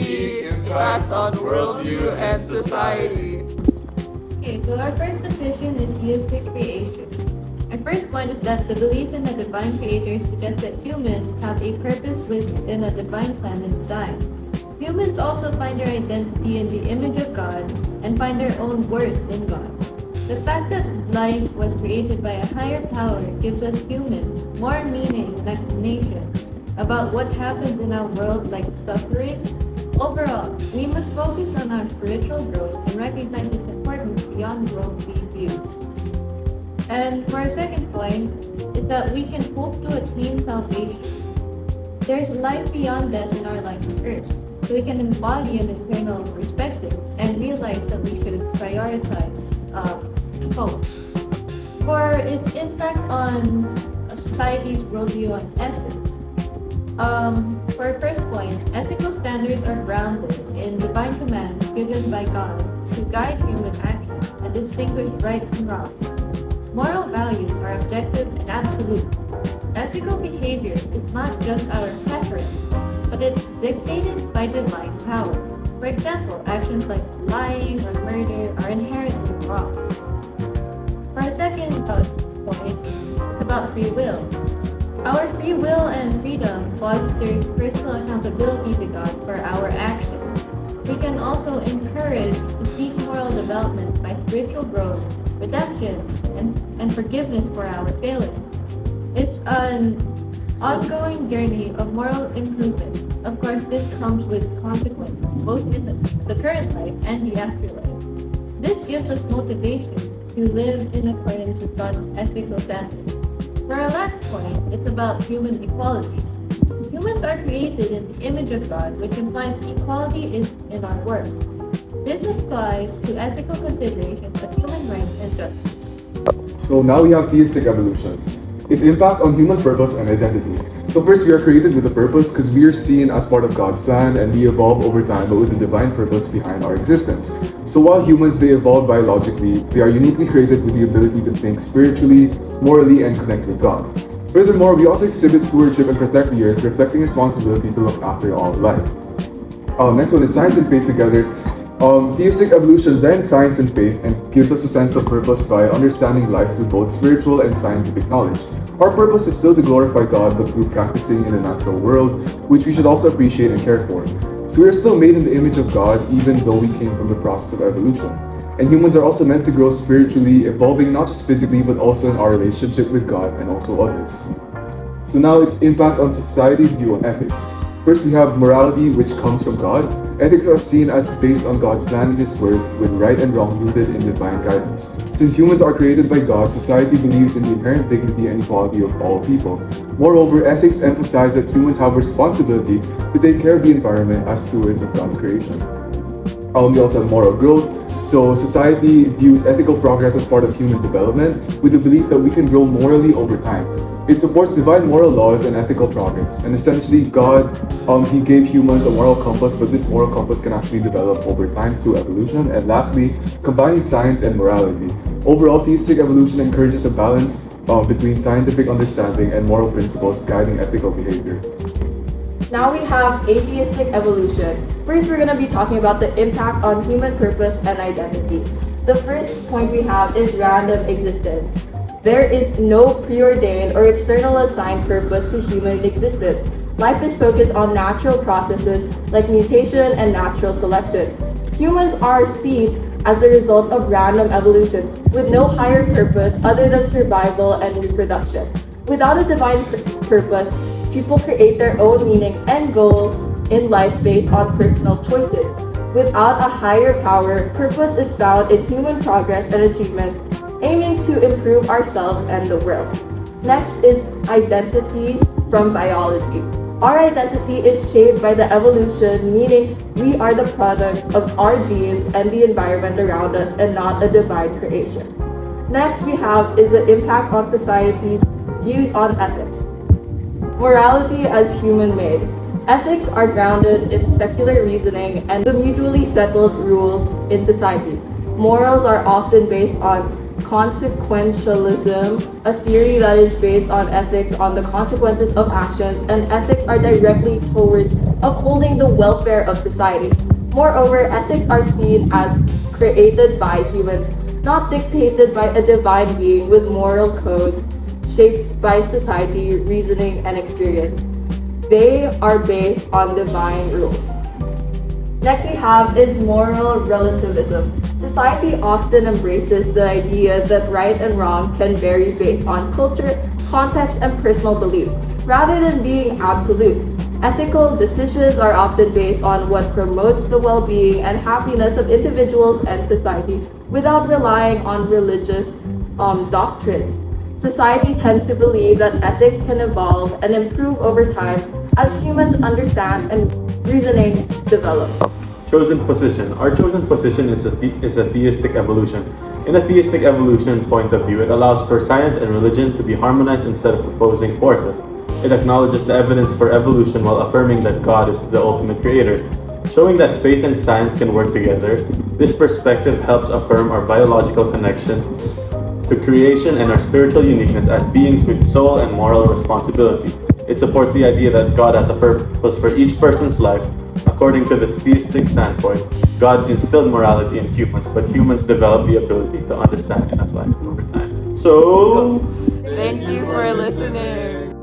identity, impact on worldview, and society. Okay, so our first position is theistic creation. Our first point is that the belief in a divine creator suggests that humans have a purpose within a divine plan and design. Humans also find their identity in the image of God and find their own worth in God. The fact that life was created by a higher power gives us humans more meaning and explanation about what happens in our world, like suffering. Overall, we must focus on our spiritual growth and recognize its importance beyond worldly views. And for our second point is that we can hope to attain salvation. There's life beyond death in our life on earth, so we can embody an eternal perspective and realize that we should prioritize hope. For its impact on society's worldview and ethics, for our first point, ethical standards are grounded in divine commands given by God to guide human actions and distinguish right from wrong. Moral values are objective and absolute. Ethical behavior is not just our preference, but it's dictated by divine power. For example, actions like lying or murder are inherently wrong. For our second point, it's about free will. Our free will and freedom fosters personal accountability to God for our actions. We can also encourage to seek moral development by spiritual growth, redemption, and forgiveness for our failings. It's an ongoing journey of moral improvement. Of course, this comes with consequences, both in the current life and the afterlife. This gives us motivation to live in accordance with God's ethical standards. For our last point, it's about human equality. Humans are created in the image of God, which implies equality is in our work. This applies to ethical considerations of human rights and justice. So now we have theistic evolution. Its impact on human purpose and identity. So first, we are created with a purpose because we are seen as part of God's plan and we evolve over time, but with a divine purpose behind our existence. So while humans, they evolve biologically, they are uniquely created with the ability to think spiritually, morally, and connect with God. Furthermore, we also exhibit stewardship and protect the earth, reflecting responsibility to look after all life. Next one is science and faith together. Theistic evolution blends science and faith and gives us a sense of purpose by understanding life through both spiritual and scientific knowledge. Our purpose is still to glorify God, but through practicing in the natural world, which we should also appreciate and care for. So we are still made in the image of God, even though we came from the process of evolution. And humans are also meant to grow spiritually, evolving not just physically, but also in our relationship with God and also others. So now its impact on society's view on ethics. First, we have morality, which comes from God. Ethics are seen as based on God's plan and His word, with right and wrong rooted in divine guidance. Since humans are created by God, society believes in the inherent dignity and equality of all people. Moreover, ethics emphasize that humans have responsibility to take care of the environment as stewards of God's creation. We also have moral growth. So society views ethical progress as part of human development, with the belief that we can grow morally over time. It supports divine moral laws and ethical progress. And essentially, God, He gave humans a moral compass, but this moral compass can actually develop over time through evolution. And lastly, combining science and morality. Overall, theistic evolution encourages a balance between scientific understanding and moral principles guiding ethical behavior. Now we have atheistic evolution. First, we're going to be talking about the impact on human purpose and identity. The first point we have is random existence. There is no preordained or external assigned purpose to human existence. Life is focused on natural processes like mutation and natural selection. Humans are seen as the result of random evolution with no higher purpose other than survival and reproduction. Without a divine purpose, people create their own meaning and goals in life based on personal choices. Without a higher power, purpose is found in human progress and achievement, aiming to improve ourselves and the world. Next is identity from biology. Our identity is shaped by the evolution, meaning we are the product of our genes and the environment around us and not a divine creation. Next we have is the impact on society's views on ethics. Morality as human-made. Ethics are grounded in secular reasoning and the mutually settled rules in society. Morals are often based on consequentialism, a theory that is based on ethics on the consequences of actions, and ethics are directly towards upholding the welfare of society. Moreover, ethics are seen as created by humans, not dictated by a divine being with moral codes shaped by society, reasoning, and experience. They are based on divine rules. Next we have is moral relativism. Society often embraces the idea that right and wrong can vary based on culture, context, and personal beliefs, rather than being absolute. Ethical decisions are often based on what promotes the well-being and happiness of individuals and society without relying on religious doctrines. Society tends to believe that ethics can evolve and improve over time as humans understand and reasoning develop. Chosen position. Our chosen position is a theistic evolution. In a theistic evolution point of view, it allows for science and religion to be harmonized instead of opposing forces. It acknowledges the evidence for evolution while affirming that God is the ultimate creator. Showing that faith and science can work together, this perspective helps affirm our biological connection to creation and our spiritual uniqueness as beings with soul and moral responsibility. It supports the idea that God has a purpose for each person's life. According to the theistic standpoint, God instilled morality in humans, but humans develop the ability to understand and apply it over time. So, Thank you for listening.